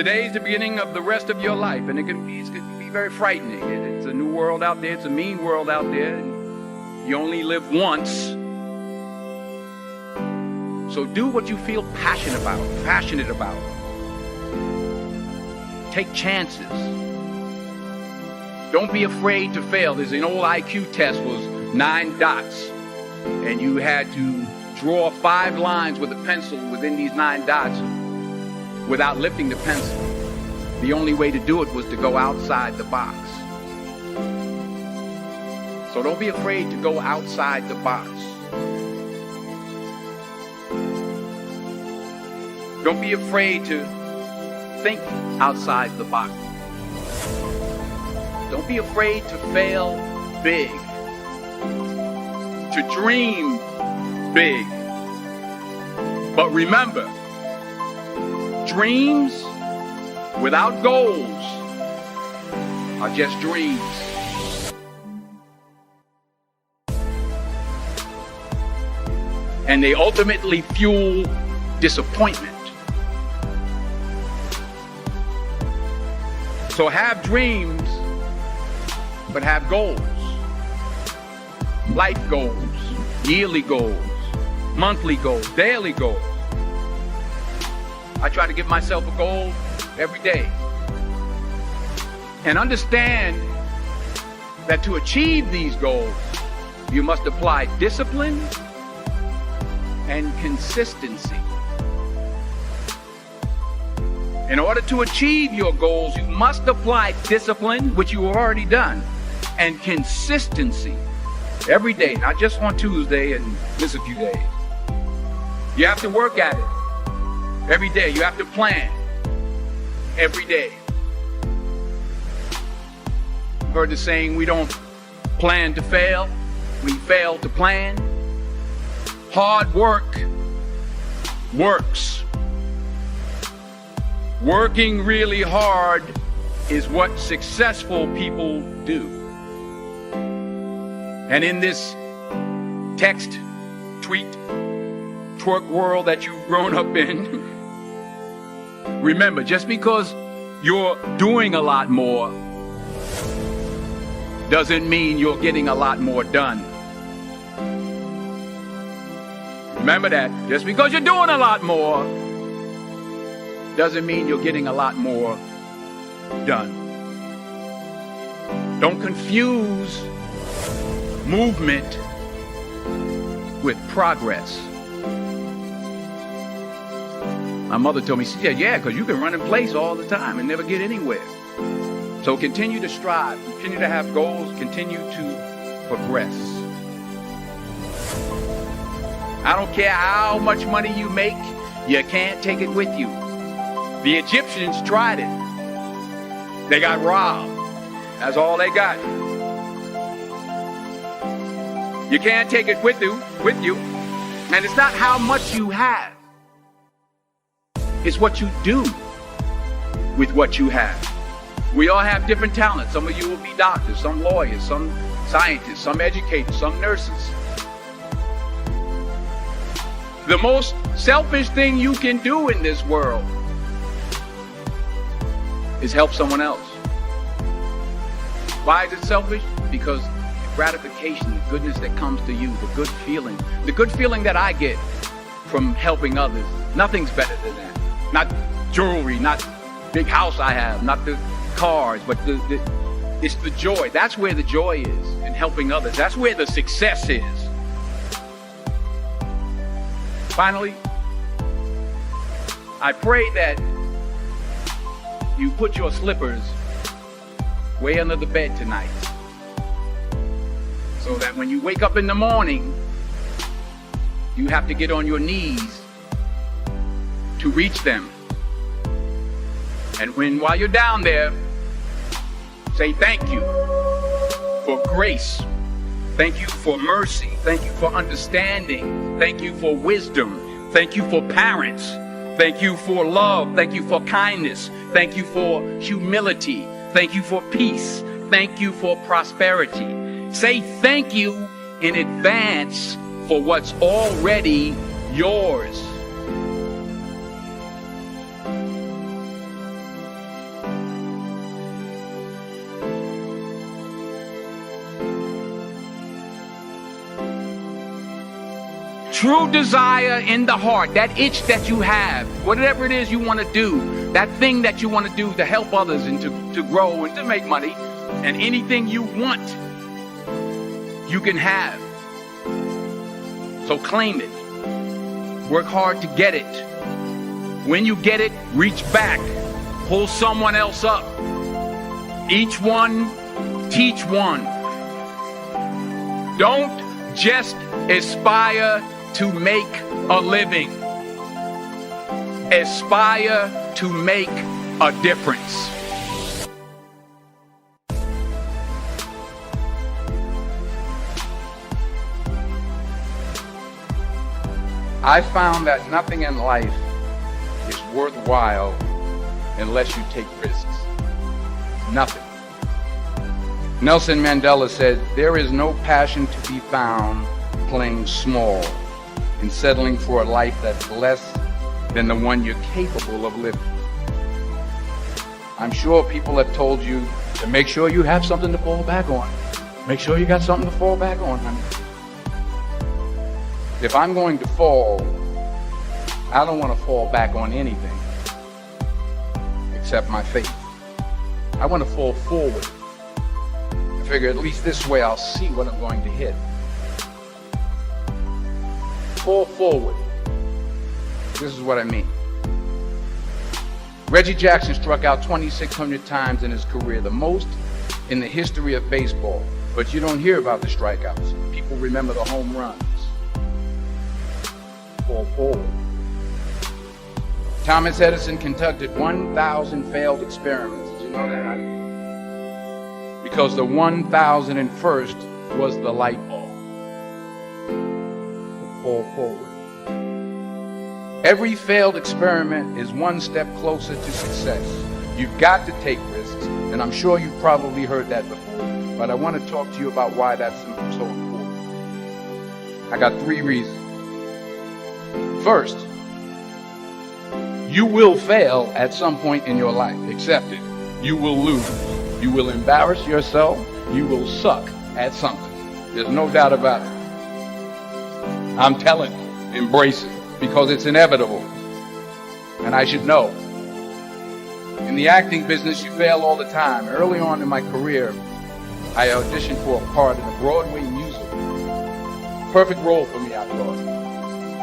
Today's the beginning of the rest of your life, and it can be very frightening. It's a new world out there. It's a mean world out there. And you only live once. So do what you feel passionate about. Take chances. Don't be afraid to fail. There's an old IQ test, was 9 dots, and you had to draw 5 lines with a pencil within these 9 dots without lifting the pencil. The only way to do it was to go outside the box. So don't be afraid to go outside the box. Don't be afraid to think outside the box. Don't be afraid to fail big, to dream big. But remember, dreams without goals are just dreams. And they ultimately fuel disappointment. So have dreams, but have goals. Life goals, yearly goals, monthly goals, daily goals. I try to give myself a goal every day. And understand that to achieve these goals, you must apply discipline and consistency. In order to achieve your goals, you must apply discipline, which you have already done, and consistency every day, not just on Tuesday and miss a few days. You have to work at it every day. You have to plan every day. You've heard the saying, we don't plan to fail, we fail to plan. Hard work works. Working really hard is what successful people do. And in this text, tweet, twerk world that you've grown up in, remember, just because you're doing a lot more doesn't mean you're getting a lot more done. Remember that. Just because you're doing a lot more doesn't mean you're getting a lot more done. Don't confuse movement with progress. My mother told me, she said, yeah, because you can run in place all the time and never get anywhere. So continue to strive, continue to have goals, continue to progress. I don't care how much money you make, you can't take it with you. The Egyptians tried it. They got robbed. That's all they got. You can't take it with you. And it's not how much you have. It's what you do with what you have. We all have different talents. Some of you will be doctors, some lawyers, some scientists, some educators, some nurses. The most selfish thing you can do in this world is help someone else. Why is it selfish? Because the gratification, the goodness that comes to you, the good feeling that I get from helping others, nothing's better than that. Not jewelry, not big house I have, not the cars, but it's the joy. That's where the joy is, in helping others. That's where the success is. Finally, I pray that you put your slippers way under the bed tonight, so that when you wake up in the morning, you have to get on your knees to reach them. And while you're down there, say thank you for grace. Thank you for mercy. Thank you for understanding. Thank you for wisdom. Thank you for parents. Thank you for love. Thank you for kindness. Thank you for humility. Thank you for peace. Thank you for prosperity. Say thank you in advance for what's already yours. true desire in the heart, that itch that you have, whatever it is you want to do, that thing that you want to do to help others and to grow and to make money, and anything you want, you can have. So claim it. Work hard to get it. When you get it, reach back. Pull someone else up. Each one, teach one. Don't just aspire to make a living. Aspire to make a difference. I found that nothing in life is worthwhile unless you take risks. Nothing. Nelson Mandela said, "There is no passion to be found playing small and settling for a life that's less than the one you're capable of living." I'm sure people have told you to make sure you have something to fall back on. Make sure you got something to fall back on, honey. If I'm going to fall, I don't want to fall back on anything except my faith. I want to fall forward. I figure at least this way I'll see what I'm going to hit. Fall forward. This is what I mean. Reggie Jackson struck out 2,600 times in his career, the most in the history of baseball. But you don't hear about the strikeouts. People remember the home runs. Fall forward. Thomas Edison conducted 1,000 failed experiments. Did you know that, honey? Because the 1,001st was the light bulb. Fall forward. Every failed experiment is one step closer to success. You've got to take risks, and I'm sure you've probably heard that before, but I want to talk to you about why that's so important. I got 3 reasons. First, you will fail at some point in your life. Accept it. You will lose. You will embarrass yourself. You will suck at something. There's no doubt about it. I'm telling you, embrace it, because it's inevitable. And I should know. In the acting business, you fail all the time. Early on in my career, I auditioned for a part in a Broadway musical. Perfect role for me, I thought.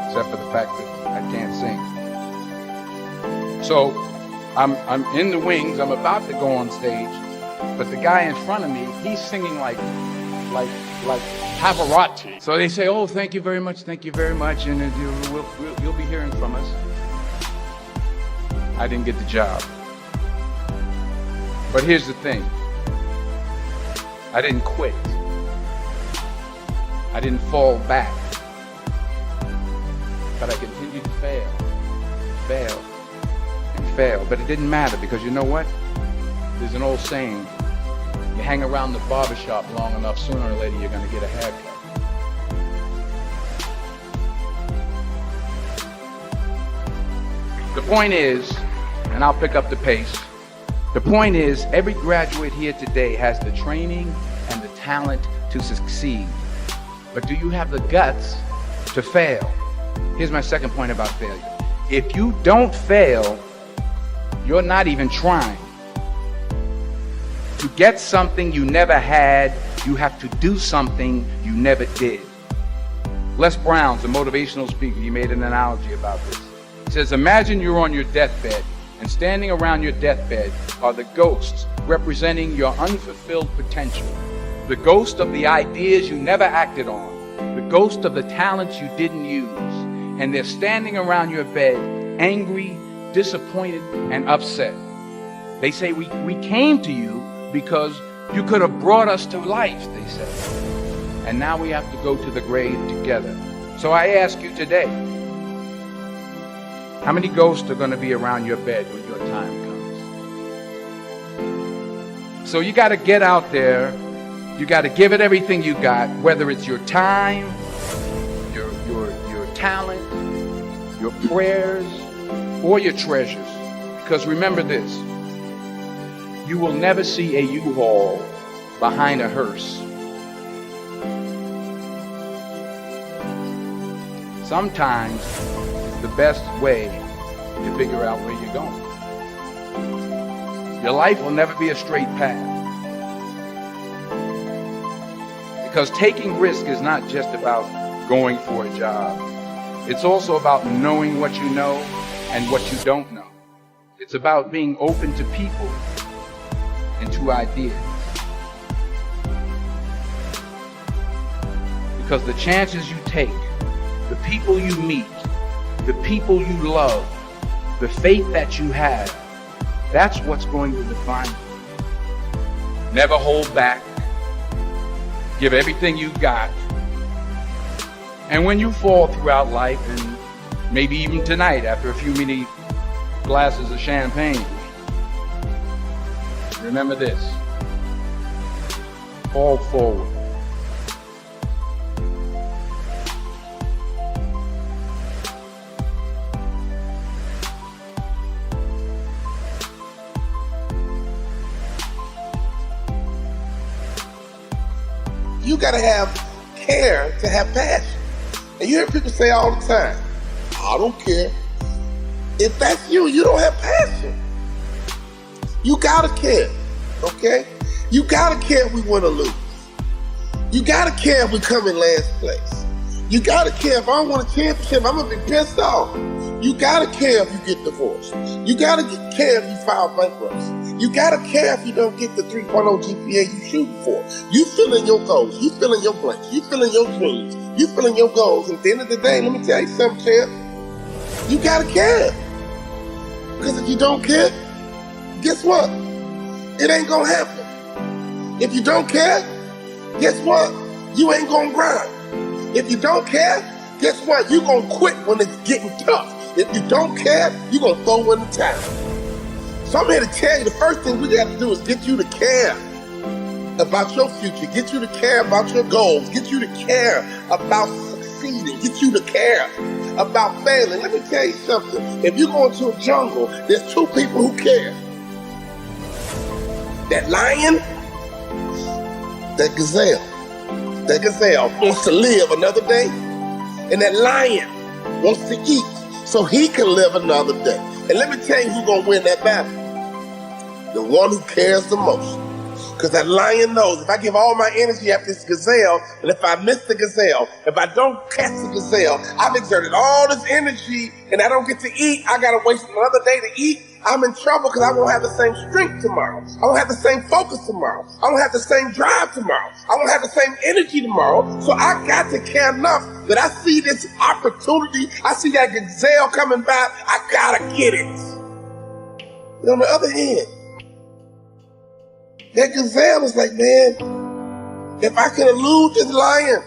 Except for the fact that I can't sing. So I'm in the wings. I'm about to go on stage, but the guy in front of me, he's singing like Pavarotti. So they say, "Oh, thank you very much, and you'll be hearing from us." I didn't get the job. But here's the thing. I didn't quit. I didn't fall back. But I continued to fail, and fail. But it didn't matter, because you know what? There's an old saying, you hang around the barbershop long enough, sooner or later you're going to get a haircut. The point is, and I'll pick up the pace, the point is, every graduate here today has the training and the talent to succeed. But do you have the guts to fail? Here's my second point about failure. If you don't fail, you're not even trying. To get something you never had, you have to do something you never did. Les Brown's a motivational speaker. He made an analogy about this. He says, imagine you're on your deathbed, and standing around your deathbed are the ghosts representing your unfulfilled potential. The ghost of the ideas you never acted on. The ghost of the talents you didn't use. And they're standing around your bed, angry, disappointed, and upset. They say, we came to you because you could have brought us to life, they say. And now we have to go to the grave together. So I ask you today, how many ghosts are going to be around your bed when your time comes? So you got to get out there. You got to give it everything you got, whether it's your time, your talent, your prayers, or your treasures. Because remember this, you will never see a U-Haul behind a hearse. sometimes it's the best way to figure out where you're going. Your life will never be a straight path. Because taking risk is not just about going for a job. It's also about knowing what you know and what you don't know. It's about being open to people and to ideas. Because the chances you take, the people you meet, the people you love, the faith that you have, that's what's going to define you. Never hold back. Give everything you got. And when you fall throughout life, and maybe even tonight after a few many glasses of champagne, remember this: fall forward. You gotta have care to have passion. And you hear people say all the time, I don't care. If that's you, you don't have passion. You gotta care, okay? You gotta care if we win or lose. You gotta care if we come in last place. You gotta care if I don't win a championship, I'm gonna be pissed off. You gotta care if you get divorced. You gotta care if you file bankruptcy. You gotta care if you don't get the 3.0 GPA you shooting for. You fill in your goals, you fill in your blanks, you fill in your dreams, you fill in your goals. And at the end of the day, let me tell you something, champ. You gotta care. Because if you don't care, guess what? It ain't gonna happen. If you don't care, guess what? You ain't gonna grind. If you don't care, guess what? You gonna quit when it's getting tough. If you don't care, you gonna throw in the towel. So I'm here to tell you, the first thing we gotta do is get you to care about your future, get you to care about your goals, get you to care about succeeding, get you to care about failing. Let me tell you something. If you go into a jungle, there's two people who care. That lion, that gazelle. That gazelle wants to live another day, and that lion wants to eat so he can live another day. And let me tell you who's gonna win that battle. The one who cares the most. Because that lion knows if I give all my energy after this gazelle, and if I miss the gazelle, if I don't catch the gazelle, I've exerted all this energy and I don't get to eat, I gotta waste another day to eat, I'm in trouble because I won't have the same strength tomorrow. I won't have the same focus tomorrow. I won't have the same drive tomorrow. I won't have the same energy tomorrow. So I got to care enough that I see this opportunity, I see that gazelle coming by, I gotta get it. But on the other hand, that gazelle is like, man, if I can elude this lion,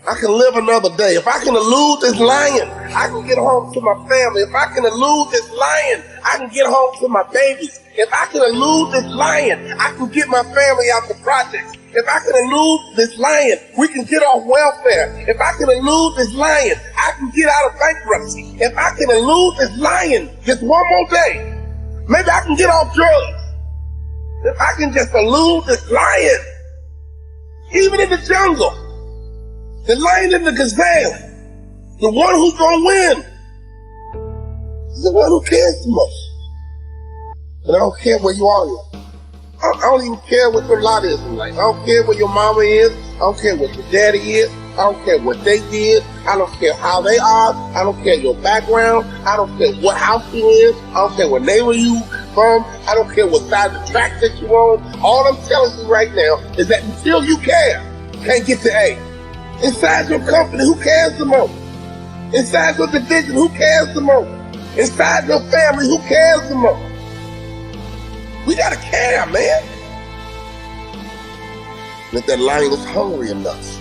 I can live another day. If I can elude this lion, I can get home to my family. If I can elude this lion, I can get home to my babies. If I can elude this lion, I can get my family out the projects. If I can elude this lion, we can get off welfare. If I can elude this lion, I can get out of bankruptcy. If I can elude this lion just one more day, maybe I can get off drugs. If I can just elude this lion, even in the jungle, the lion and the gazelle, the one who's gonna win is the one who cares the most. And I don't care where you are in. I don't even care what your lot is in life. I don't care where your mama is. I don't care what your daddy is. I don't care what they did. I don't care how they are. I don't care your background. I don't care what house you in. I don't care what neighbor you from. I don't care what side of the track that you on. All I'm telling you right now is that until you care, you can't get to A. Inside your company, who cares the most? Inside your division, who cares the most? Inside your family, who cares the most? We gotta care, man. And if that lion is hungry enough,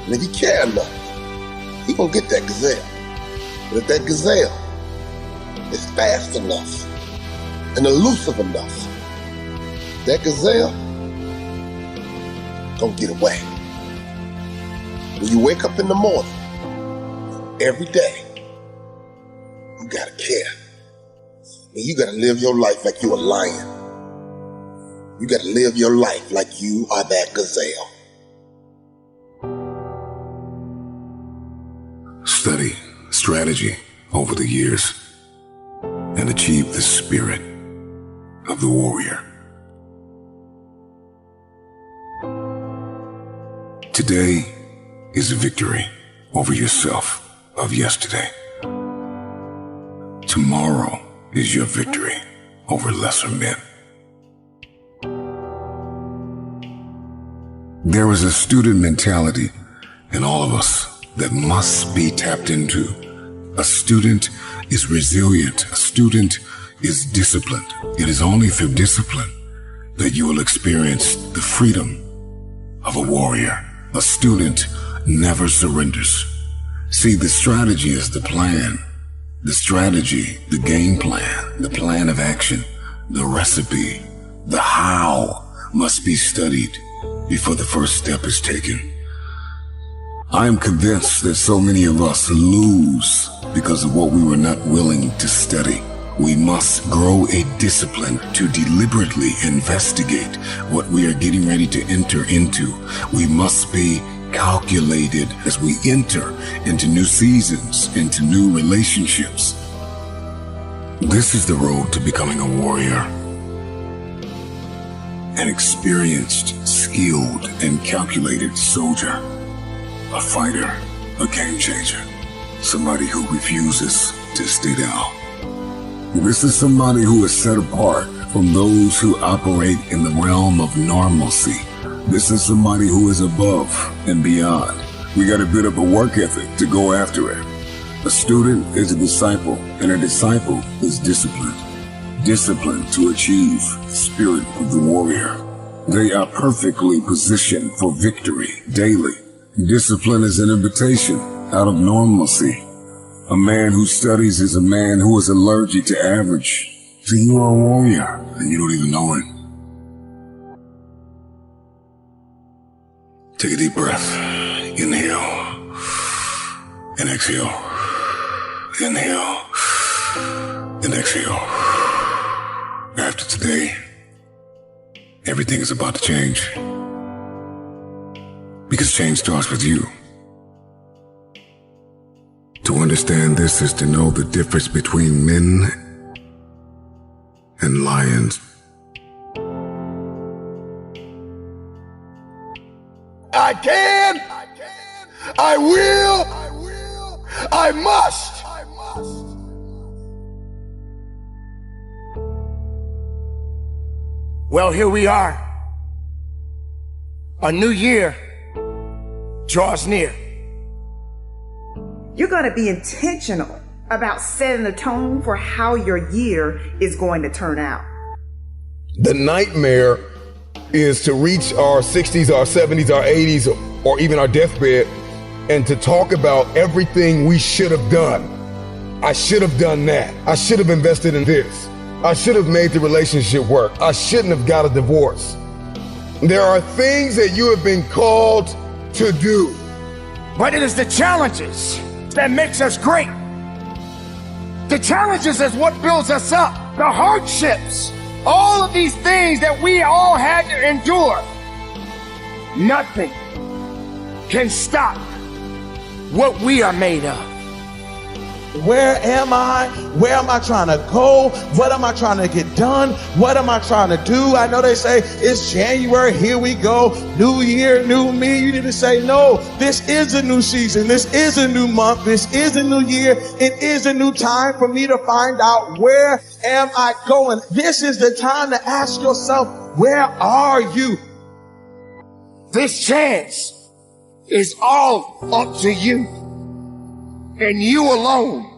and if he care enough, he gonna get that gazelle. But if that gazelle is fast enough and elusive enough, that gazelle gonna get away. When you wake up in the morning, every day, you gotta care. And you gotta live your life like you're a lion. You gotta live your life like you are that gazelle. study strategy over the years, and achieve the spirit of the warrior. Today is a victory over yourself of yesterday. Tomorrow is your victory over lesser men. There is a student mentality in all of us that must be tapped into. A student is resilient. A student is disciplined. It is only through discipline that you will experience the freedom of a warrior. A student never surrenders. See, the strategy is the plan. The strategy, the game plan, the plan of action, the recipe, the how must be studied before the first step is taken. I am convinced that so many of us lose because of what we were not willing to study. We must grow a discipline to deliberately investigate what we are getting ready to enter into. We must be calculated as we enter into new seasons, into new relationships. This is the road to becoming a warrior. An experienced, skilled, and calculated soldier. A fighter, a game changer. Somebody who refuses to stay down. This is somebody who is set apart from those who operate in the realm of normalcy. This is somebody who is above and beyond. We got a bit of a work ethic to go after it. A student is a disciple, and a disciple is disciplined. Disciplined to achieve the spirit of the warrior. They are perfectly positioned for victory daily. Discipline is an invitation out of normalcy. A man who studies is a man who is allergic to average. So you are a warrior, and you don't even know it. Take a deep breath. Inhale and exhale. Inhale and exhale. After today, everything is about to change. Because change starts with you. To understand this is to know the difference between men and lions. I can, I will, I must. Well, here we are. A new year draws near. You're going to be intentional about setting the tone for how your year is going to turn out. The nightmare is to reach our 60s, our 70s, our 80s, or even our deathbed, and to talk about everything we should have done. I should have done that. I should have invested in this. I should have made the relationship work. I shouldn't have got a divorce. There are things that you have been called to do. But it is the challenges that makes us great. The challenges is what builds us up. The hardships, all of these things that we all had to endure. Nothing can stop what we are made of. Where am I? Where am I trying to go? What am I trying to get done? What am I trying to do? I know they say it's January, here we go. New year, new me. You need to say, no, this is a new season. This is a new month. This is a new year. It is a new time for me to find out, where am I going? This is the time to ask yourself, where are you? This chance is all up to you. And you alone.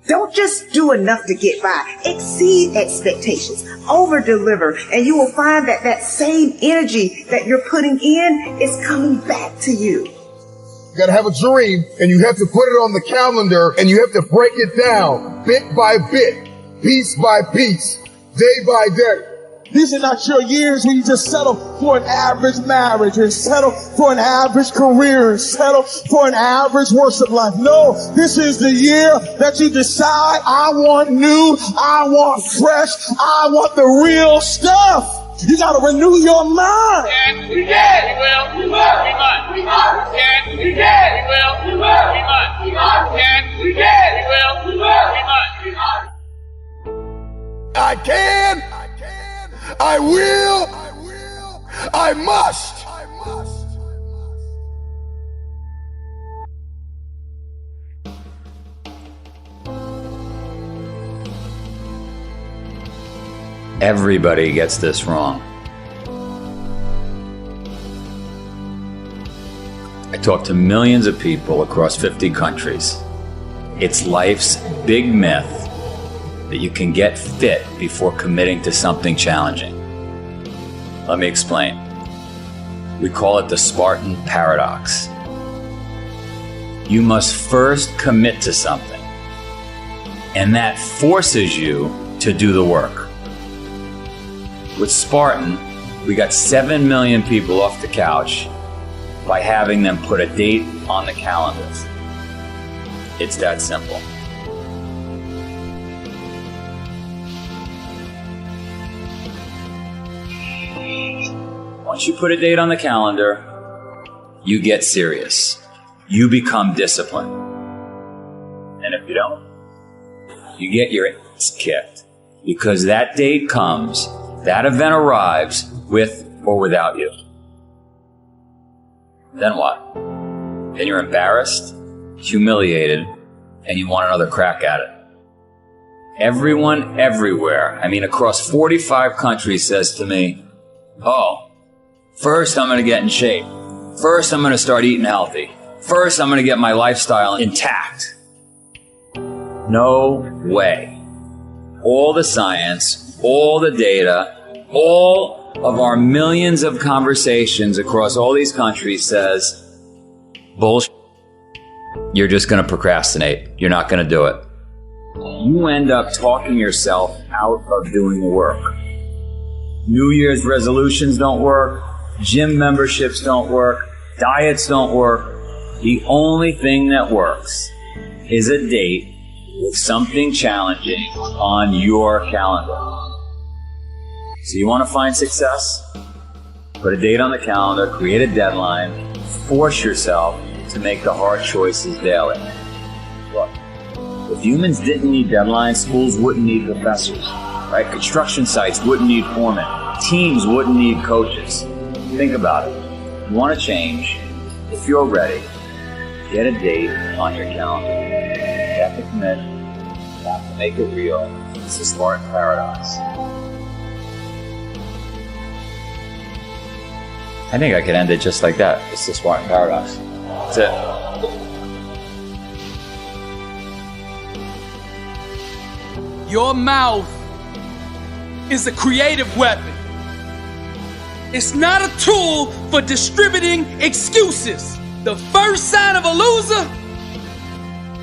Don't just do enough to get by. Exceed expectations. Over-deliver. And you will find that that same energy that you're putting in is coming back to you. You gotta have a dream, and you have to put it on the calendar, and you have to break it down bit by bit, piece by piece, day by day. These are not your years when you just settle for an average marriage, or settle for an average career, or settle for an average worship life. No, this is the year that you decide, I want new, I want fresh, I want the real stuff. You gotta renew your mind. Yes, we can. We will. We will. We must. We must. Yes, we can. We will. We will. We must. I will, I must. Everybody gets this wrong. I talk to millions of people across 50 countries. It's life's big myth that you can get fit before committing to something challenging. Let me explain. We call it the Spartan paradox. You must first commit to something, and that forces you to do the work. With Spartan, we got 7 million people off the couch by having them put a date on the calendars. It's that simple. Once you put a date on the calendar, you get serious. You become disciplined. And if you don't, you get your ass kicked. Because that date comes, that event arrives with or without you. Then what? Then you're embarrassed, humiliated, and you want another crack at it. Everyone everywhere, across 45 countries says to me, oh, first I'm going to get in shape. First I'm going to start eating healthy. First I'm going to get my lifestyle intact. No way. All the science, all the data, all of our millions of conversations across all these countries says, bullshit. You're just going to procrastinate. You're not going to do it. You end up talking yourself out of doing the work. New Year's resolutions don't work. Gym memberships don't work. Diets don't work. The only thing that works is a date with something challenging on your calendar. So you want to find success? Put a date on the calendar, create a deadline, force yourself to make the hard choices daily. Look, if humans didn't need deadlines, schools wouldn't need professors, right? Construction sites wouldn't need foremen. Teams wouldn't need coaches. Think about it. You want to change? If you're ready, get a date on your calendar. You have to commit. You have to make it real. It's the Spartan paradox. I think I could end it just like that. It's the Spartan paradox. That's it. Your mouth is a creative weapon. It's not a tool for distributing excuses. The first sign of a loser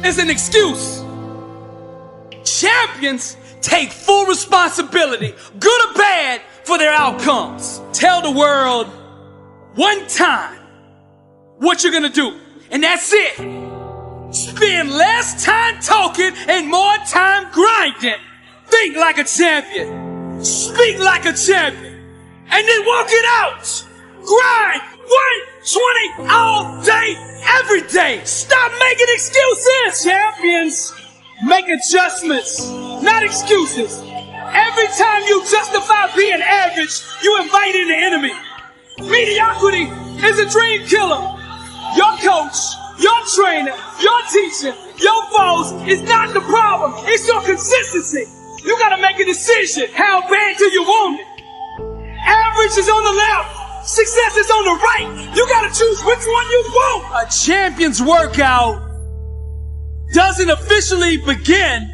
is an excuse. Champions take full responsibility, good or bad, for their outcomes. Tell the world one time what you're gonna do, and that's it. Spend less time talking and more time grinding. Think like a champion. Speak like a champion. And then walk it out. Grind 120 all day, every day. Stop making excuses. Champions make adjustments, not excuses. Every time you justify being average, you invite in the enemy. Mediocrity is a dream killer. Your coach, your trainer, your teacher, your boss is not the problem. It's your consistency. You gotta make a decision. How bad do you want it? Average is on the left. Success is on the right. You gotta choose which one you want. A champion's workout doesn't officially begin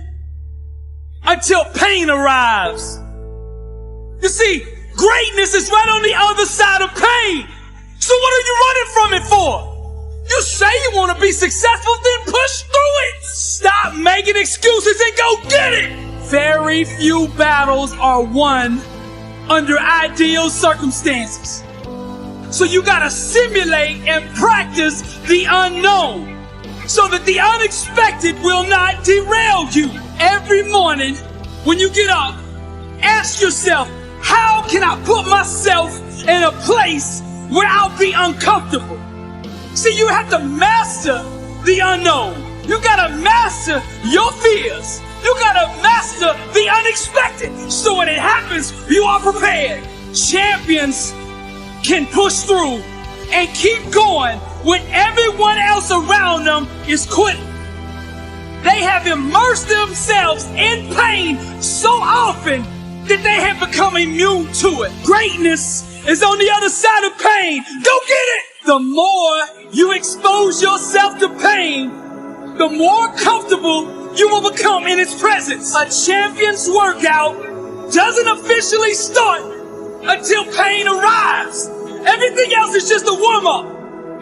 until pain arrives. You see, greatness is right on the other side of pain. So what are you running from it for? You say you want to be successful, then push through it. Stop making excuses and go get it. Very few battles are won under ideal circumstances. So you gotta simulate and practice the unknown so that the unexpected will not derail you. Every morning when you get up, ask yourself, how can I put myself in a place where I'll be uncomfortable? See, you have to master the unknown. You gotta master your fears. You gotta master the unexpected. So when it happens, you are prepared. Champions can push through and keep going when everyone else around them is quitting. They have immersed themselves in pain so often that they have become immune to it. Greatness is on the other side of pain. Go get it! The more you expose yourself to pain, the more comfortable you will become in its presence. A champion's workout doesn't officially start until pain arrives. Everything else is just a warm-up.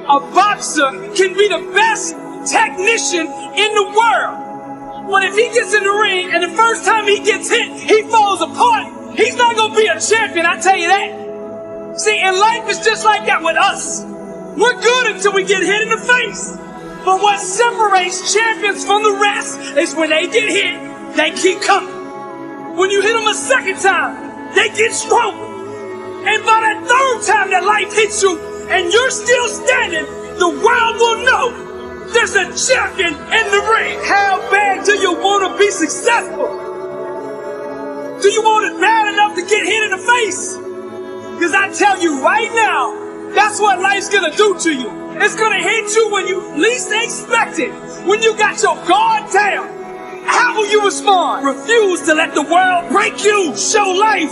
A boxer can be the best technician in the world. But if he gets in the ring and the first time he gets hit, he falls apart, he's not going to be a champion, I tell you that. See, and life is just like that with us. We're good until we get hit in the face. But what separates champions from the rest is when they get hit, they keep coming. When you hit them a second time, they get stronger. And by that third time that life hits you and you're still standing, the world will know there's a champion in the ring. How bad do you want to be successful? Do you want it bad enough to get hit in the face? Because I tell you right now, that's what life's going to do to you. It's going to hit you when you least expect it. When you got your guard down. How will you respond? Refuse to let the world break you. Show life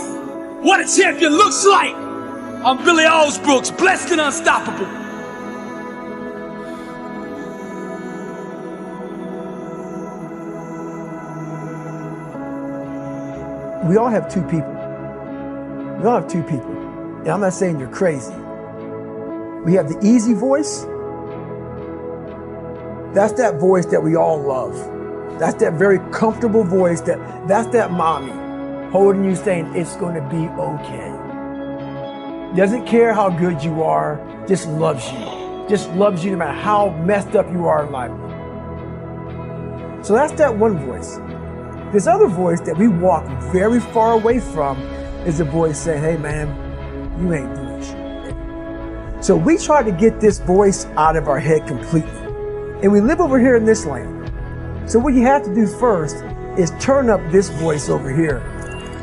what a champion looks like. I'm Billy Alsbrooks, blessed and unstoppable. We all have two people. We all have two people. And I'm not saying you're crazy. We have the easy voice. That's that voice that we all love. That's that very comfortable voice that's that mommy holding you saying it's going to be okay. Doesn't care how good you are, just loves you. Just loves you no matter how messed up you are in life. So that's that one voice. This other voice that we walk very far away from is the voice saying, hey man, you ain't doing shit. So we try to get this voice out of our head completely. And we live over here in this land. So what you have to do first is turn up this voice over here.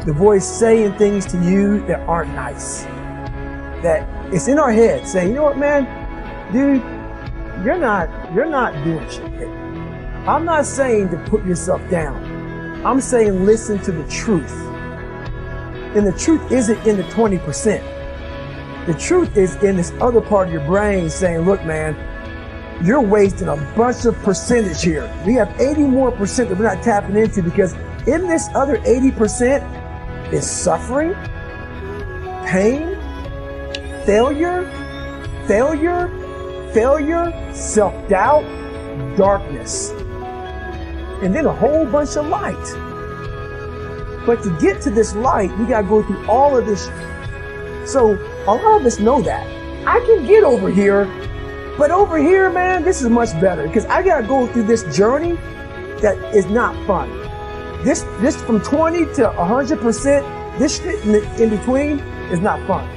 The voice saying things to you that aren't nice. That it's in our head saying, you know what, man, dude, you're not doing shit. I'm not saying to put yourself down. I'm saying listen to the truth. And the truth isn't in the 20%. The truth is in this other part of your brain saying, look, man, you're wasting a bunch of percentage here. We have 80 more percent that we're not tapping into because in this other 80% is suffering, pain, failure, self-doubt, darkness, and then a whole bunch of light. But to get to this light, we gotta go through all of this. So a lot of us know that. I can get over here, but over here, man, this is much better because I gotta go through this journey that is not fun. This from 20 to 100%, this shit in between is not fun.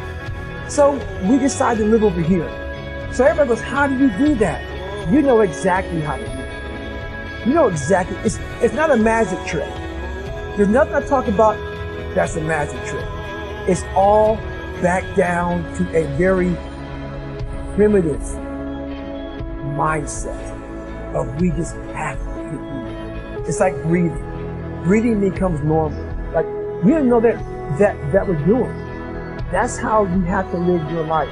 So we decide to live over here. So everybody goes, how do you do that? You know exactly how to do it. You know exactly, it's not a magic trick. There's nothing I talk about that's a magic trick. It's all back down to a very primitive mindset of we just have to keep moving. It's like breathing. Breathing becomes normal. Like we didn't know that we're doing. That's how you have to live your life.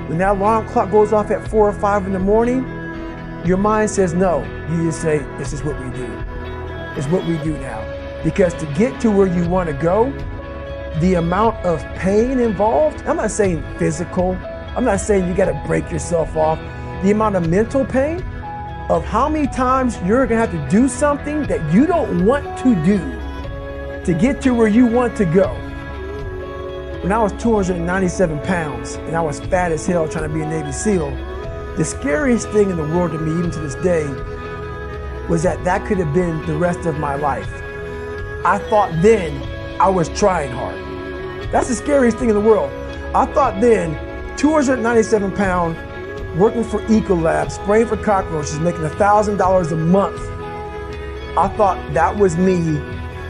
When that alarm clock goes off at 4 or 5 in the morning, your mind says no. You just say, this is what we do. It's what we do now. Because to get to where you want to go, the amount of pain involved, I'm not saying physical, I'm not saying you got to break yourself off. The amount of mental pain of how many times you're going to have to do something that you don't want to do to get to where you want to go. When I was 297 pounds and I was fat as hell trying to be a Navy SEAL, the scariest thing in the world to me, even to this day, was that could have been the rest of my life. I thought then I was trying hard. That's the scariest thing in the world. I thought then, 297 pound working for Ecolab, spraying for cockroaches, making $1,000 a month. I thought that was me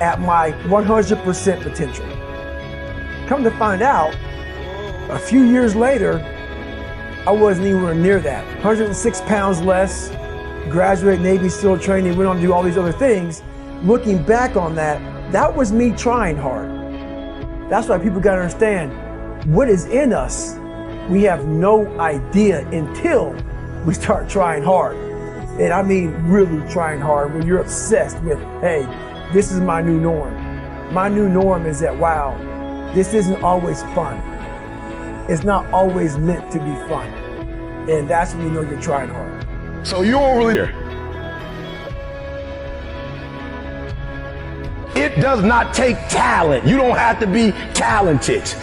at my 100% potential. Come to find out, a few years later, I wasn't anywhere near that. 106 pounds less, graduate Navy SEAL training, went on to do all these other things. Looking back on that, that was me trying hard. That's why people gotta understand, what is in us, we have no idea until we start trying hard. And I mean really trying hard, when you're obsessed with, hey, this is my new norm. My new norm is that, wow, this isn't always fun. It's not always meant to be fun. And that's when you know you're trying hard. So you don't really care. It does not take talent. You don't have to be talented,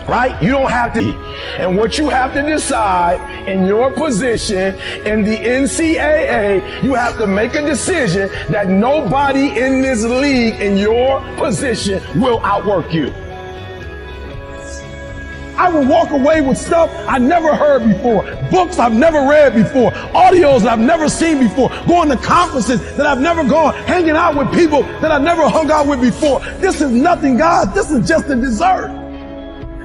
right? You don't have to be. And what you have to decide in your position in the NCAA, you have to make a decision that nobody in this league in your position will outwork you. I will walk away with stuff I never heard before, books I've never read before, audios I've never seen before, going to conferences that I've never gone, hanging out with people that I've never hung out with before. This is nothing, God. This is just a dessert.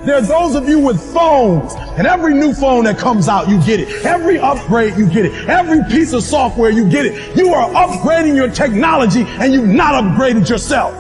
There are those of you with phones, and every new phone that comes out, you get it. Every upgrade, you get it. Every piece of software, you get it. You are upgrading your technology, and you've not upgraded yourself.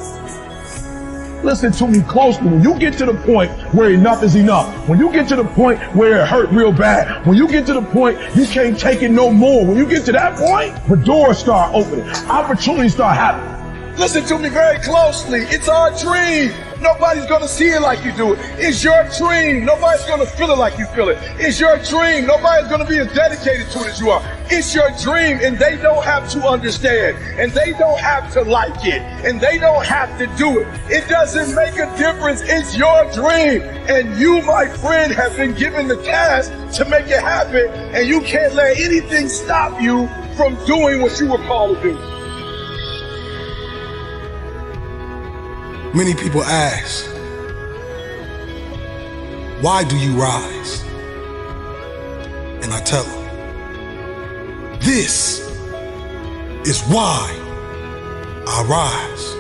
Listen to me closely. When you get to the point where enough is enough, when you get to the point where it hurt real bad, when you get to the point you can't take it no more, when you get to that point, the doors start opening, opportunities start happening. Listen to me very closely. It's our dream. Nobody's going to see it like you do it. It's your dream. Nobody's going to feel it like you feel it. It's your dream. Nobody's going to be as dedicated to it as you are. It's your dream, and they don't have to understand, and they don't have to like it, and they don't have to do it. It doesn't make a difference. It's your dream, and you, my friend, have been given the task to make it happen, and you can't let anything stop you from doing what you were called to do. Many people ask, why do you rise? And I tell them, this is why I rise.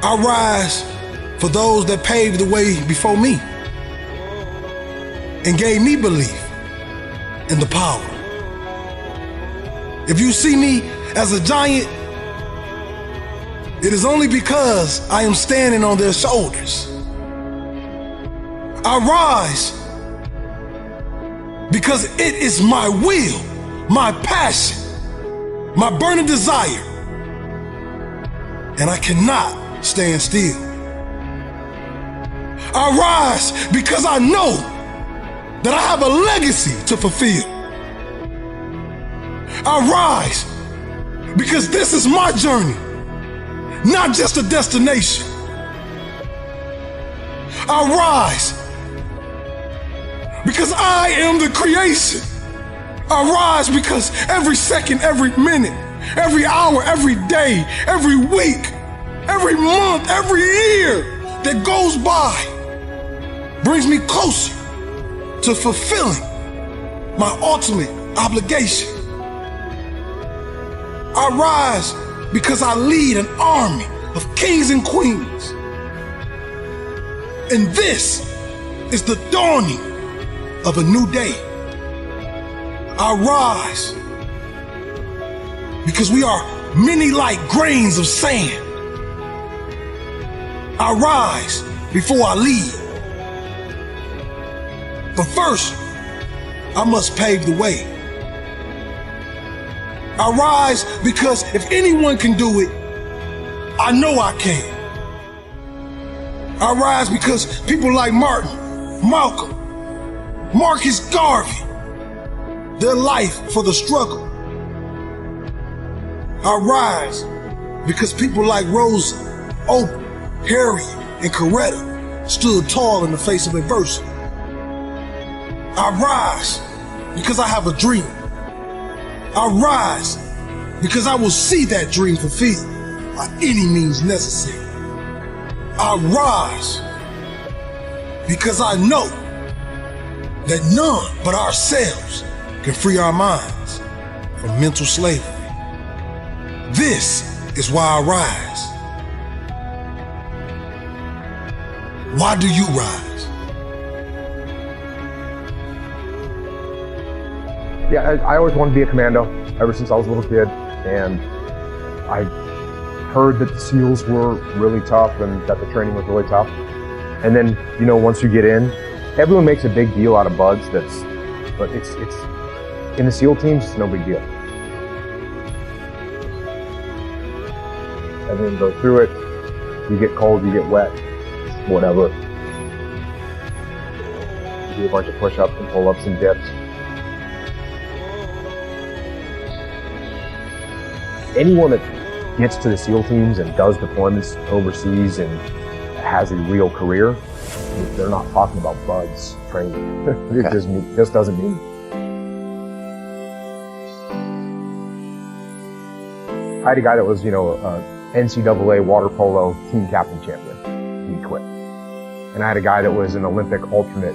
I rise for those that paved the way before me and gave me belief in the power. If you see me as a giant, it is only because I am standing on their shoulders. I rise because it is my will, my passion, my burning desire, and I cannot stand still. I rise because I know that I have a legacy to fulfill. I rise because this is my journey, not just a destination. I rise because I am the creation. I rise because every second, every minute, every hour, every day, every week, every month, every year that goes by brings me closer to fulfilling my ultimate obligation. I rise because I lead an army of kings and queens. And this is the dawning of a new day. I rise because we are many like grains of sand. I rise before I lead. But first, I must pave the way. I rise because if anyone can do it, I know I can. I rise because people like Martin, Malcolm, Marcus Garvey, their life for the struggle. I rise because people like Rosa, Oprah, Harriet, and Coretta stood tall in the face of adversity. I rise because I have a dream. I rise because I will see that dream fulfilled by any means necessary. I rise because I know that none but ourselves can free our minds from mental slavery. This is why I rise. Why do you rise? Yeah, I always wanted to be a commando ever since I was a little kid, and I heard that the SEALs were really tough and that the training was really tough. And then, you know, once you get in, everyone makes a big deal out of buds. But it's in the SEAL teams, it's no big deal. Everyone goes through it. You get cold, you get wet, whatever. You do a bunch of push-ups and pull-ups and dips. Anyone that gets to the SEAL teams and does deployments overseas and has a real career, they're not talking about buds training. It just doesn't mean it. I had a guy that was, you know, NCAA water polo team captain champion. He quit. And I had a guy that was an Olympic alternate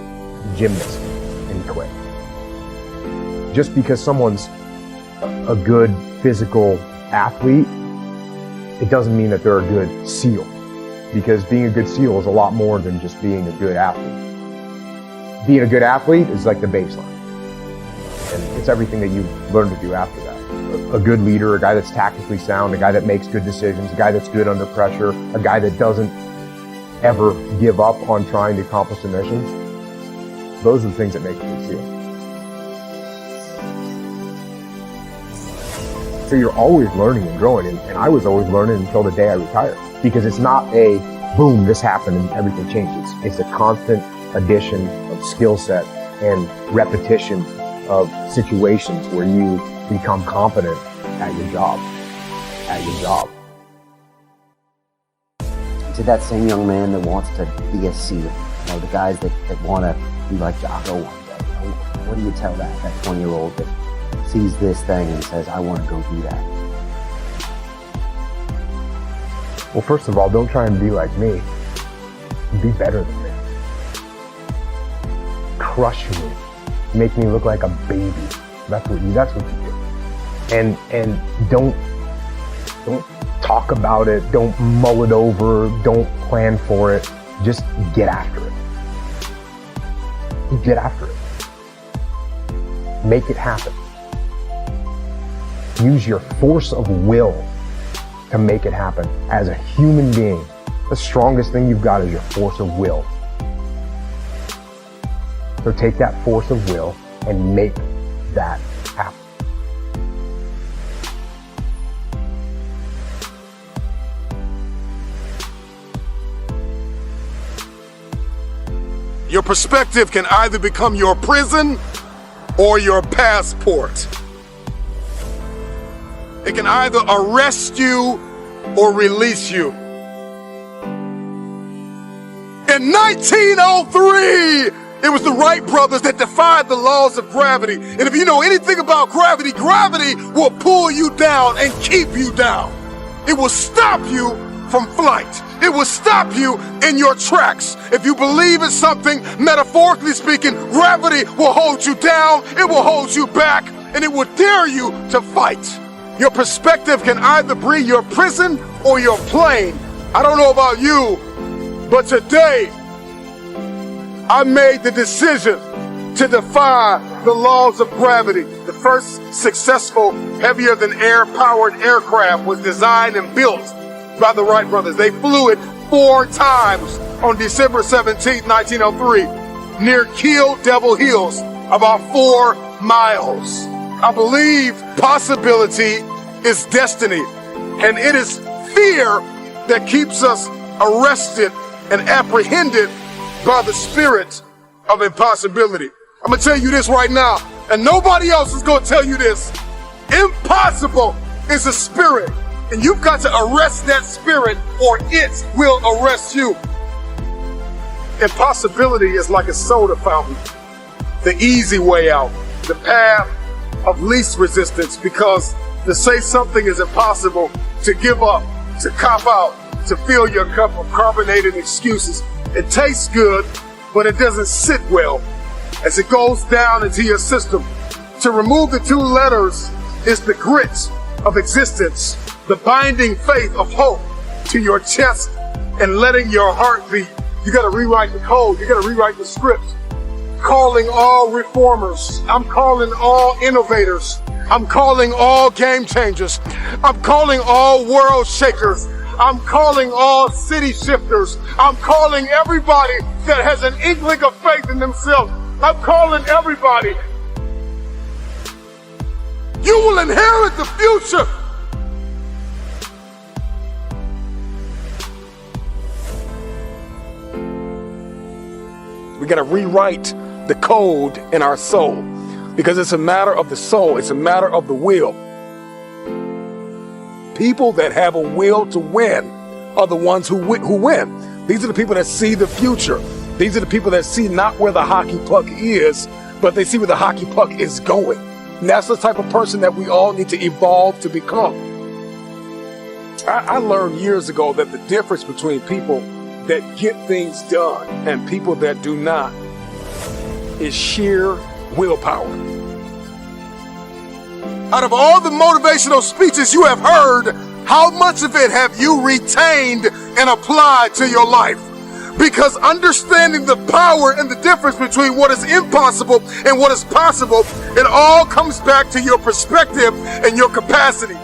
gymnast, and he quit. Just because someone's a good physical athlete, it doesn't mean that they're a good SEAL. Because being a good SEAL is a lot more than just being a good athlete. Being a good athlete is like the baseline. And it's everything that you learn to do after that. A good leader, a guy that's tactically sound, a guy that makes good decisions, a guy that's good under pressure, a guy that doesn't ever give up on trying to accomplish a mission. Those are the things that make a good SEAL. So you're always learning and growing, and I was always learning until the day I retired. Because it's not a boom, this happened and everything changes. It's a constant addition of skill set and repetition of situations where you become competent at your job. To that same young man that wants to be a SEAL, you know, the guys that want to be like Jocko one day, what do you tell that 20-year-old that sees this thing and says, I want to go do that? Well, first of all, don't try and be like me. Be better than me. Crush me. Make me look like a baby. That's what you do. And don't talk about it. Don't mull it over. Don't plan for it. Just get after it. Get after it. Make it happen. Use your force of will to make it happen. As a human being, the strongest thing you've got is your force of will. So take that force of will and make that happen. Your perspective can either become your prison or your passport. It can either arrest you or release you. In 1903, it was the Wright brothers that defied the laws of gravity. And if you know anything about gravity, gravity will pull you down and keep you down. It will stop you from flight. It will stop you in your tracks. If you believe in something, metaphorically speaking, gravity will hold you down, it will hold you back, and it will dare you to fight. Your perspective can either be your prison or your plane. I don't know about you, but today I made the decision to defy the laws of gravity. The first successful heavier than air powered aircraft was designed and built by the Wright brothers. They flew it 4 times on December 17, 1903, near Kill Devil Hills, about 4 miles. I believe possibility is destiny, and it is fear that keeps us arrested and apprehended by the spirit of impossibility. I'm gonna tell you this right now, and nobody else is gonna tell you this. Impossible is a spirit, and you've got to arrest that spirit or it will arrest you. Impossibility is like a soda fountain, the easy way out, the path of least resistance, because to say something is impossible, to give up, to cop out, to fill your cup of carbonated excuses. It tastes good, but it doesn't sit well. as it goes down into your system. To remove the two letters is the grit of existence, the binding faith of hope to your chest and letting your heart beat. You got to rewrite the code. You got to rewrite the script. Calling all reformers. I'm calling all innovators. I'm calling all game changers. I'm calling all world shakers. I'm calling all city shifters. I'm calling everybody that has an inkling of faith in themselves. I'm calling everybody. You will inherit the future. We got to rewrite the code in our soul, because it's a matter of the soul. It's a matter of the will. People that have a will to win are the ones who win. These are the people that see the future. These are the people that see not where the hockey puck is, but they see where the hockey puck is going. And that's the type of person that we all need to evolve to become. I learned years ago that the difference between people that get things done and people that do not is sheer willpower. Out of all the motivational speeches you have heard, how much of it have you retained and applied to your life? Because understanding the power and the difference between what is impossible and what is possible, it all comes back to your perspective and your capacity.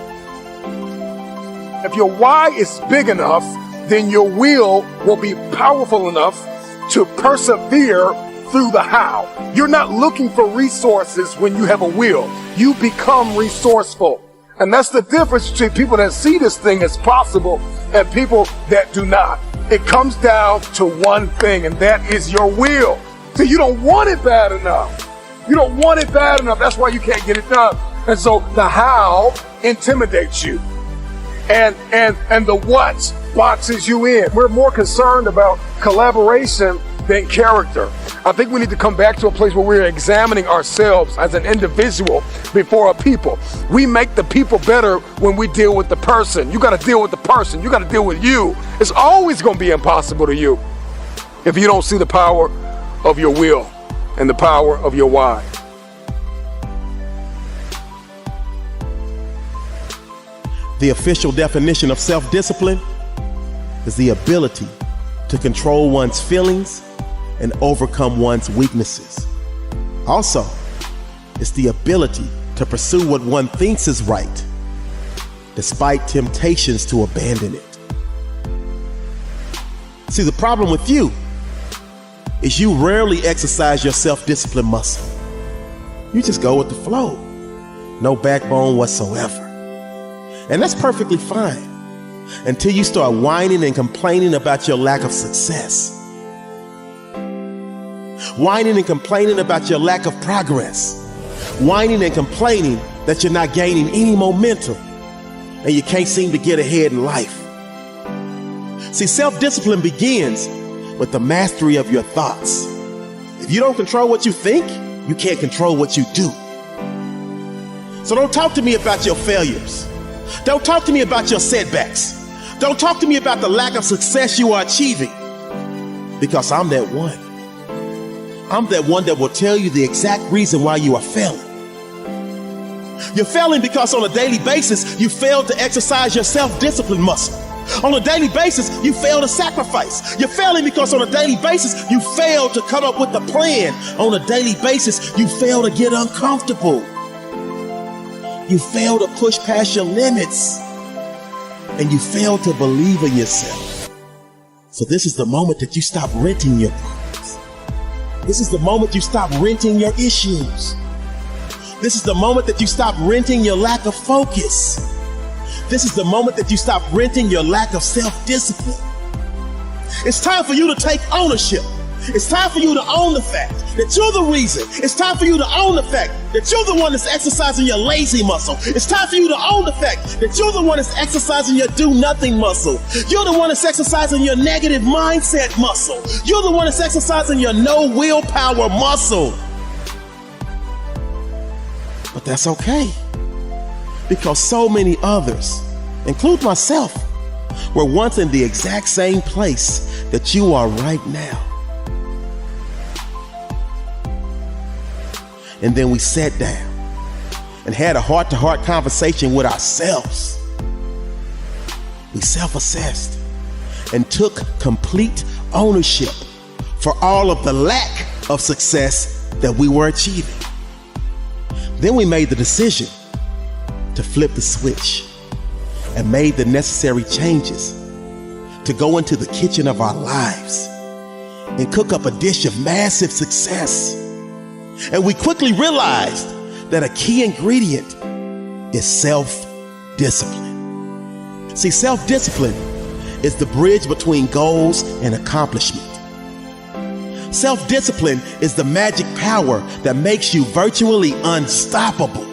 If your why is big enough, then your will be powerful enough to persevere through the how. You're not looking for resources when you have a will. You become resourceful. And that's the difference between people that see this thing as possible and people that do not. It comes down to one thing, and that is your will. So you don't want it bad enough. You don't want it bad enough. That's why you can't get it done. And so the how intimidates you. And the what boxes you in. We're more concerned about collaboration than character. I think we need to come back to a place where we're examining ourselves as an individual before a people. We make the people better when we deal with the person. You got to deal with the person. You got to deal with you. It's always going to be impossible to you if you don't see the power of your will and the power of your why. The official definition of self-discipline is the ability to control one's feelings and overcome one's weaknesses. Also, it's the ability to pursue what one thinks is right, despite temptations to abandon it. See, the problem with you is you rarely exercise your self-discipline muscle. You just go with the flow, no backbone whatsoever. And that's perfectly fine until you start whining and complaining about your lack of success. Whining and complaining about your lack of progress. Whining and complaining that you're not gaining any momentum and you can't seem to get ahead in life. See, self-discipline begins with the mastery of your thoughts. If you don't control what you think, you can't control what you do. So don't talk to me about your failures. Don't talk to me about your setbacks. Don't talk to me about the lack of success you are achieving, because I'm that one. I'm that one that will tell you the exact reason why you are failing. You're failing because on a daily basis, you fail to exercise your self-discipline muscle. On a daily basis, you fail to sacrifice. You're failing because on a daily basis, you fail to come up with a plan. On a daily basis, you fail to get uncomfortable. You fail to push past your limits, and you fail to believe in yourself. So this is the moment that you stop renting your problems. This is the moment you stop renting your issues. This is the moment that you stop renting your lack of focus. This is the moment that you stop renting your lack of self-discipline. It's time for you to take ownership. It's time for you to own the fact that you're the reason. It's time for you to own the fact that you're the one that's exercising your lazy muscle. It's time for you to own the fact that you're the one that's exercising your do-nothing muscle. You're the one that's exercising your negative mindset muscle. You're the one that's exercising your no willpower muscle. But that's okay, because so many others, include myself, were once in the exact same place that you are right now. And then we sat down and had a heart-to-heart conversation with ourselves. We self-assessed and took complete ownership for all of the lack of success that we were achieving. Then we made the decision to flip the switch and made the necessary changes to go into the kitchen of our lives and cook up a dish of massive success. And we quickly realized that a key ingredient is self-discipline. See, self-discipline is the bridge between goals and accomplishment. Self-discipline is the magic power that makes you virtually unstoppable.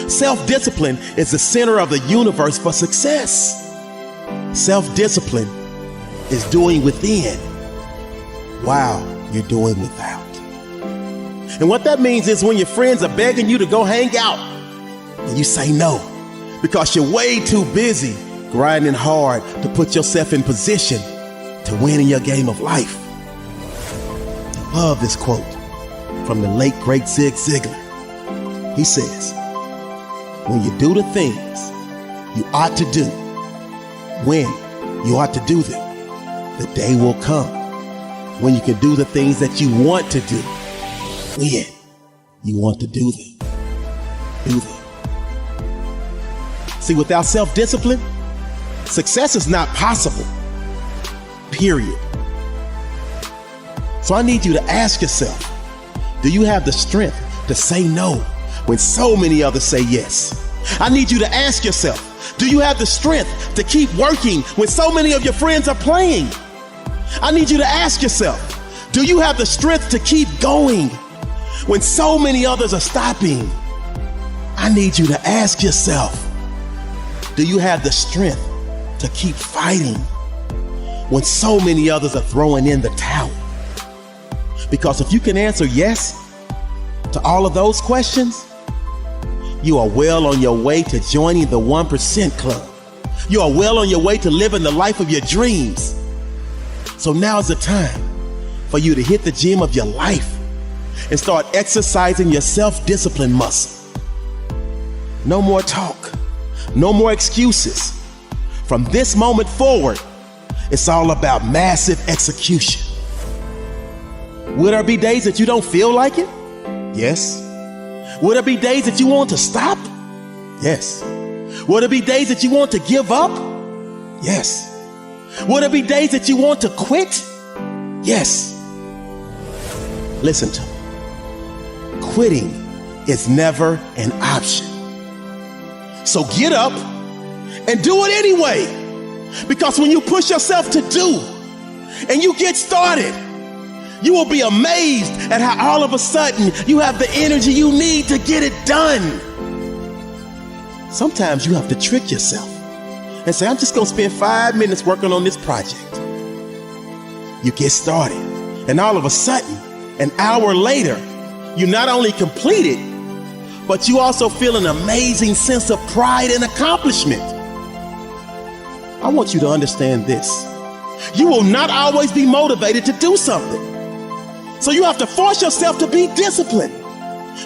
Self-discipline is the center of the universe for success. Self-discipline is doing within while you're doing without. And what that means is when your friends are begging you to go hang out and you say no because you're way too busy grinding hard to put yourself in position to win in your game of life. I love this quote from the late great Zig Ziglar. He says, when you do the things you ought to do, when you ought to do them, the day will come when you can do the things that you want to do, when you want to do them. See, without self-discipline, success is not possible, period. So I need you to ask yourself, do you have the strength to say no when so many others say yes? I need you to ask yourself, do you have the strength to keep working when so many of your friends are playing? I need you to ask yourself, do you have the strength to keep going when so many others are stopping? I need you to ask yourself, do you have the strength to keep fighting when so many others are throwing in the towel? Because if you can answer yes to all of those questions, you are well on your way to joining the 1% club. You are well on your way to living the life of your dreams. So now is the time for you to hit the gym of your life and start exercising your self-discipline muscle. No more talk, no more excuses. From this moment forward, it's all about massive execution. Will there be days that you don't feel like it? Yes. Will there be days that you want to stop? Yes. Will there be days that you want to give up? Yes. Will there be days that you want to quit? Yes. Listen to me. Quitting is never an option. So get up and do it anyway. Because when you push yourself to do and you get started, you will be amazed at how all of a sudden you have the energy you need to get it done. Sometimes you have to trick yourself and say, I'm just going to spend 5 minutes working on this project. You get started, and all of a sudden, an hour later, you not only complete it, but you also feel an amazing sense of pride and accomplishment. I want you to understand this. You will not always be motivated to do something. So you have to force yourself to be disciplined,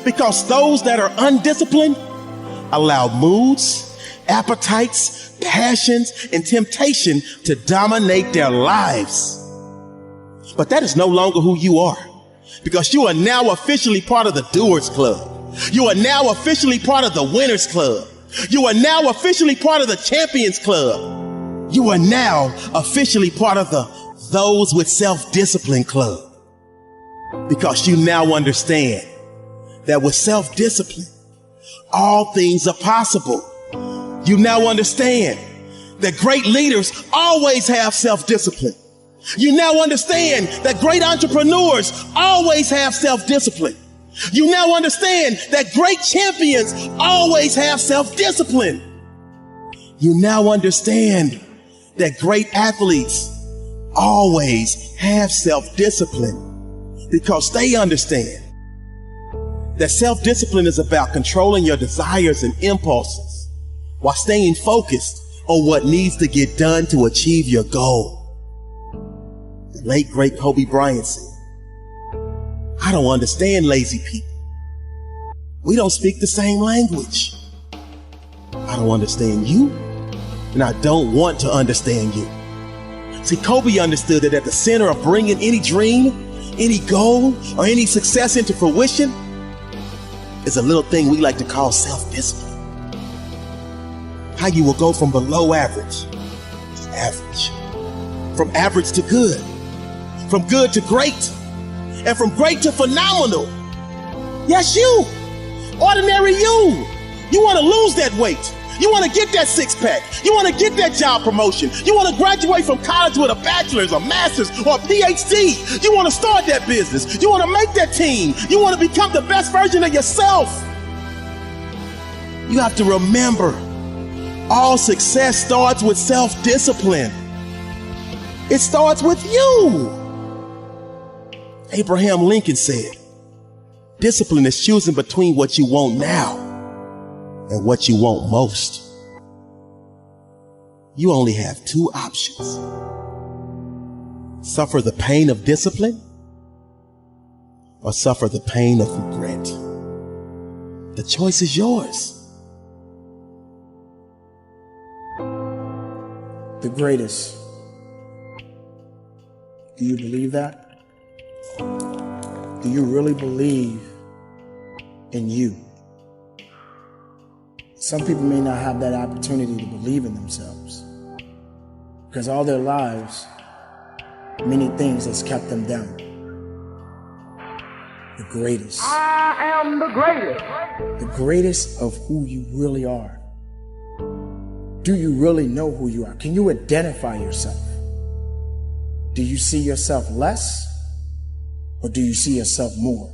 because those that are undisciplined allow moods, appetites, passions, and temptation to dominate their lives. But that is no longer who you are, because you are now officially part of the Doers Club. You are now officially part of the Winners Club. You are now officially part of the Champions Club. You are now officially part of the Those with Self-Discipline Club. Because you now understand that with self-discipline, all things are possible. You now understand that great leaders always have self-discipline. You now understand that great entrepreneurs always have self-discipline. You now understand that great champions always have self-discipline. You now understand that great athletes always have self-discipline, because they understand that self-discipline is about controlling your desires and impulses while staying focused on what needs to get done to achieve your goal. The late, great Kobe Bryant said, I don't understand lazy people. We don't speak the same language. I don't understand you, and I don't want to understand you. See, Kobe understood that at the center of bringing any dream, any goal, or any success into fruition is a little thing we like to call self-discipline. How you will go from below average to average, from average to good, from good to great, and from great to phenomenal. Yes, you, ordinary you. You want to lose that weight. You want to get that six-pack. You want to get that job promotion. You want to graduate from college with a bachelor's, a master's, or a PhD. You want to start that business. You want to make that team. You want to become the best version of yourself. You have to remember, all success starts with self-discipline. It starts with you. Abraham Lincoln said, discipline is choosing between what you want now and what you want most. You only have two options. Suffer the pain of discipline or suffer the pain of regret. The choice is yours. The greatest. Do you believe that? Do you really believe in you? Some people may not have that opportunity to believe in themselves because all their lives, many things has kept them down. The greatest. I am the greatest. The greatest of who you really are. Do you really know who you are? Can you identify yourself? Do you see yourself less or do you see yourself more?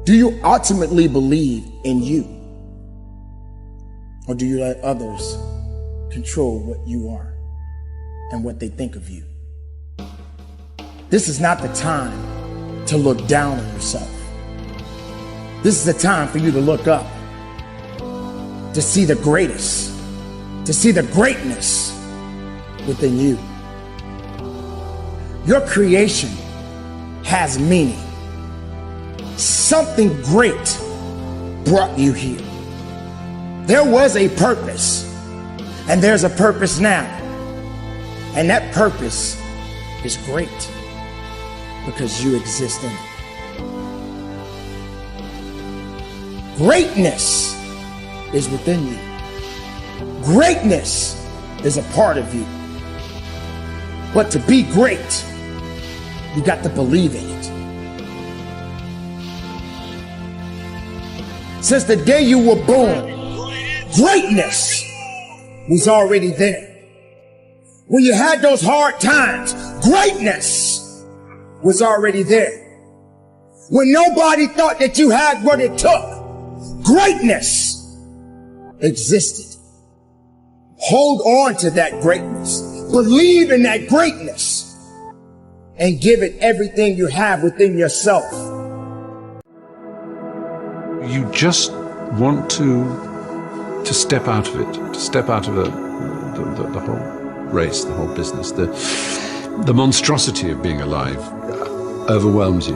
Do you ultimately believe in you? Or do you let others control what you are and what they think of you? This is not the time to look down on yourself. This is the time for you to look up, to see the greatest, to see the greatness within you. Your creation has meaning. Something great brought you here. There was a purpose, and there's a purpose now. And that purpose is great because you exist in it. Greatness is within you. Greatness is a part of you. But to be great, you got to believe in it. Since the day you were born, greatness was already there. When you had those hard times, greatness was already there. When nobody thought that you had what it took, greatness existed. Hold on to that greatness. Believe in that greatness and give it everything you have within yourself. You just want to step out of it, to step out of the whole race, the whole business. The monstrosity of being alive overwhelms you.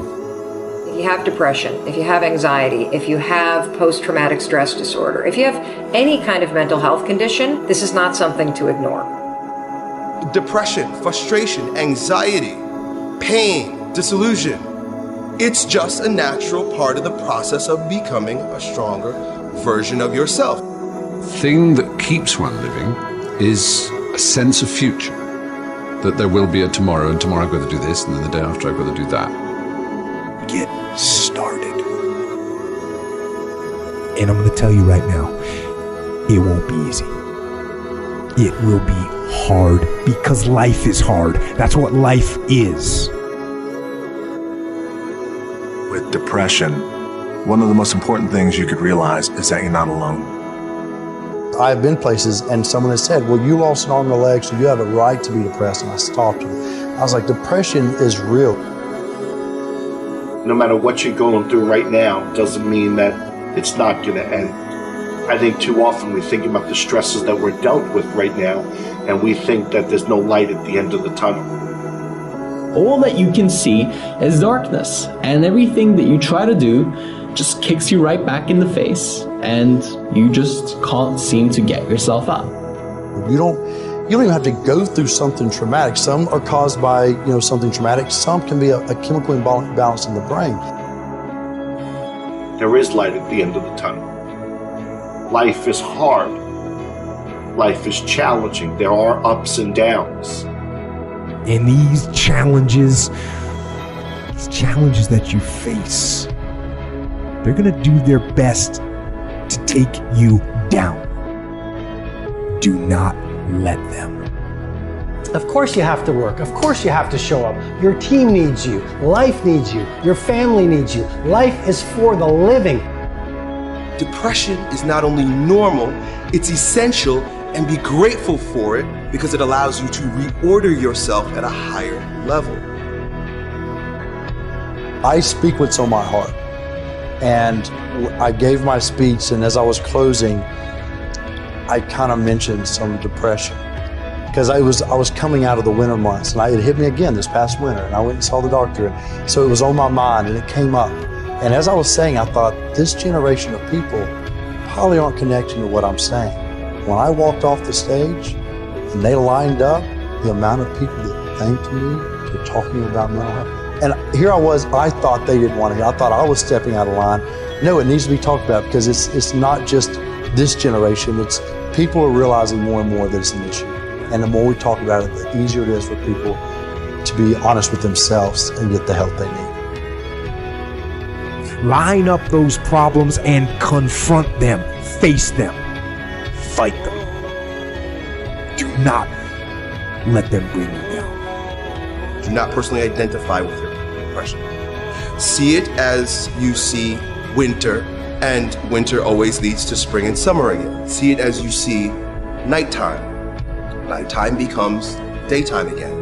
If you have depression, if you have anxiety, if you have post-traumatic stress disorder, if you have any kind of mental health condition, this is not something to ignore. Depression, frustration, anxiety, pain, disillusion. It's just a natural part of the process of becoming a stronger version of yourself. The thing that keeps one living is a sense of future. That there will be a tomorrow, and tomorrow I've got to do this, and then the day after I've got to do that. Get started. And I'm going to tell you right now, it won't be easy. It will be hard because life is hard. That's what life is. With depression, one of the most important things you could realize is that you're not alone. I've been places and someone has said, well, you lost an arm and a leg, so you have a right to be depressed. And I stopped them. I was like, depression is real. No matter what you're going through right now, doesn't mean that it's not going to end. I think too often we think about the stresses that we're dealt with right now, and we think that there's no light at the end of the tunnel. All that you can see is darkness, and everything that you try to do just kicks you right back in the face, and you just can't seem to get yourself up. You don't even have to go through something traumatic. Some are caused by, something traumatic. Some can be a chemical imbalance in the brain. There is light at the end of the tunnel. Life is hard. Life is challenging. There are ups and downs. And these challenges that you face, they're gonna do their best to take you down. Do not let them. Of course you have to work. Of course you have to show up. Your team needs you. Life needs you. Your family needs you. Life is for the living. Depression is not only normal, it's essential, and be grateful for it because it allows you to reorder yourself at a higher level. I speak what's on my heart. And I gave my speech, and as I was closing, I kind of mentioned some depression. Because I was coming out of the winter months, and it hit me again this past winter, and I went and saw the doctor, and so it was on my mind, and it came up. And as I was saying, I thought, this generation of people probably aren't connecting to what I'm saying. When I walked off the stage, and they lined up, the amount of people that thanked me for talking about mental health. And here I was, I thought they didn't want to hear. I thought I was stepping out of line. No, it needs to be talked about because it's not just this generation. It's people are realizing more and more that it's an issue. And the more we talk about it, the easier it is for people to be honest with themselves and get the help they need. Line up those problems and confront them. Face them. Fight them. Do not let them bring you down. Do not personally identify with your depression. See it as you see winter, and winter always leads to spring and summer again. See it as you see nighttime. Nighttime becomes daytime again.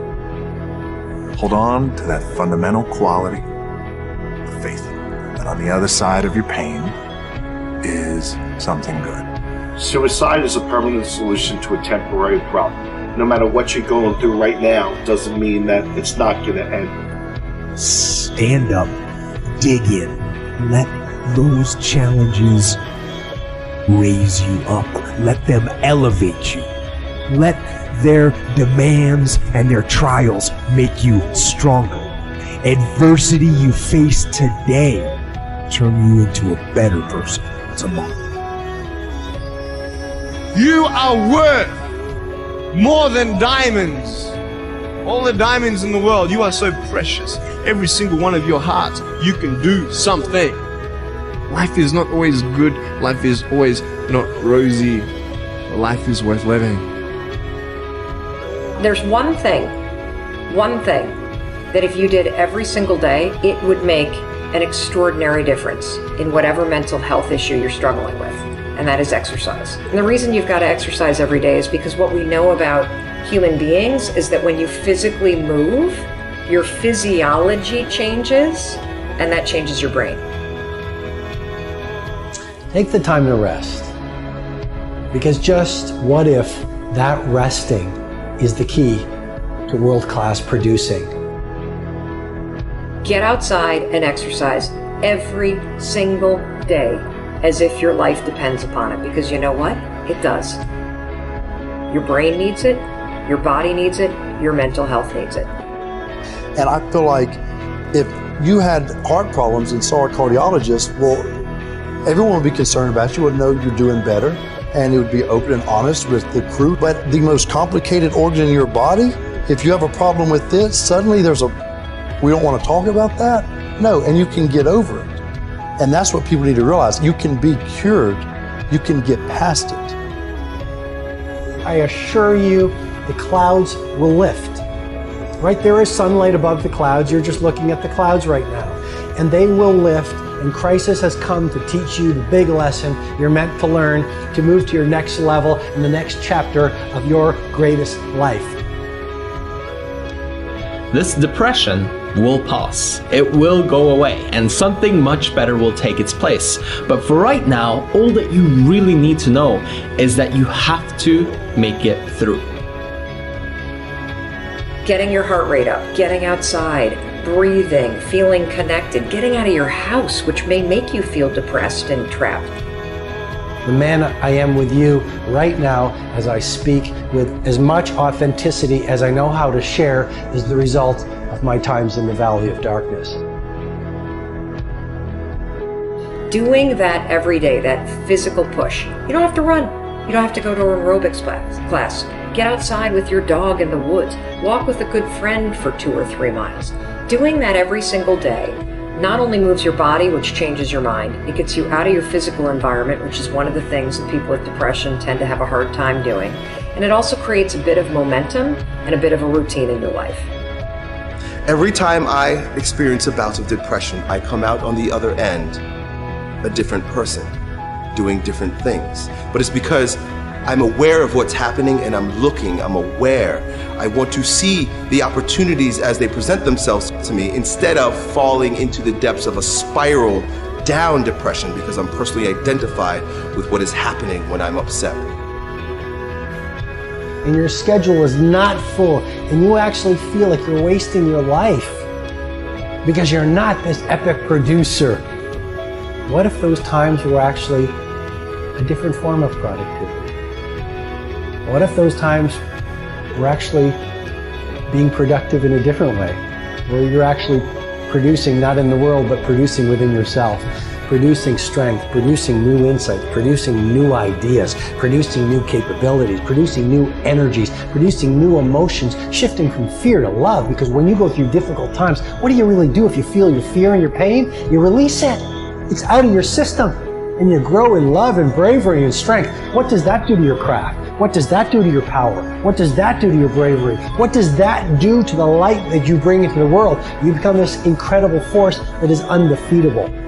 Hold on to that fundamental quality of faith that on the other side of your pain is something good. Suicide is a permanent solution to a temporary problem. No matter what you're going through right now, doesn't mean that it's not going to end. Stand up, dig in, let those challenges raise you up, let them elevate you, let their demands and their trials make you stronger. Adversity you face today turn you into a better person tomorrow. You are worth more than diamonds. All the diamonds in the world, you are so precious. Every single one of your hearts, you can do something. Life is not always good. Life is always not rosy. Life is worth living. There's one thing that if you did every single day, it would make an extraordinary difference in whatever mental health issue you're struggling with, and that is exercise. And the reason you've got to exercise every day is because what we know about human beings is that when you physically move, your physiology changes, and that changes your brain. Take the time to rest. Because just what if that resting is the key to world-class producing? Get outside and exercise every single day as if your life depends upon it, because you know what? It does. Your brain needs it, your body needs it, your mental health needs it. And I feel like if you had heart problems and saw a cardiologist, well, everyone would be concerned about you, would know you're doing better, and it would be open and honest with the crew. But the most complicated organ in your body, if you have a problem with this, suddenly we don't want to talk about that? No, and you can get over it. And that's what people need to realize. You can be cured. You can get past it. I assure you, the clouds will lift. Right, there is sunlight above the clouds. You're just looking at the clouds right now. And they will lift, and crisis has come to teach you the big lesson you're meant to learn to move to your next level in the next chapter of your greatest life. This depression will pass. It will go away, and something much better will take its place. But for right now, all that you really need to know is that you have to make it through. Getting your heart rate up, getting outside, breathing, feeling connected, getting out of your house, which may make you feel depressed and trapped. The man I am with you right now as I speak with as much authenticity as I know how to share is the result of my times in the valley of darkness. Doing that every day, that physical push. You don't have to run. You don't have to go to an aerobics class. Get outside with your dog in the woods. Walk with a good friend for 2 or 3 miles. Doing that every single day not only moves your body, which changes your mind, it gets you out of your physical environment, which is one of the things that people with depression tend to have a hard time doing. And it also creates a bit of momentum and a bit of a routine in your life. Every time I experience a bout of depression, I come out on the other end a different person, doing different things. But it's because I'm aware of what's happening and I'm aware. I want to see the opportunities as they present themselves to me instead of falling into the depths of a spiral down depression because I'm personally identified with what is happening when I'm upset. And your schedule is not full and you actually feel like you're wasting your life because you're not this epic producer. What if those times were actually a different form of productivity? What if those times were actually being productive in a different way, where you're actually producing not in the world, but producing within yourself, producing strength, producing new insights, producing new ideas, producing new capabilities, producing new energies, producing new emotions, shifting from fear to love, because when you go through difficult times, what do you really do if you feel your fear and your pain? You release it. It's out of your system. And you grow in love and bravery and strength. What does that do to your craft? What does that do to your power? What does that do to your bravery? What does that do to the light that you bring into the world? You become this incredible force that is undefeatable.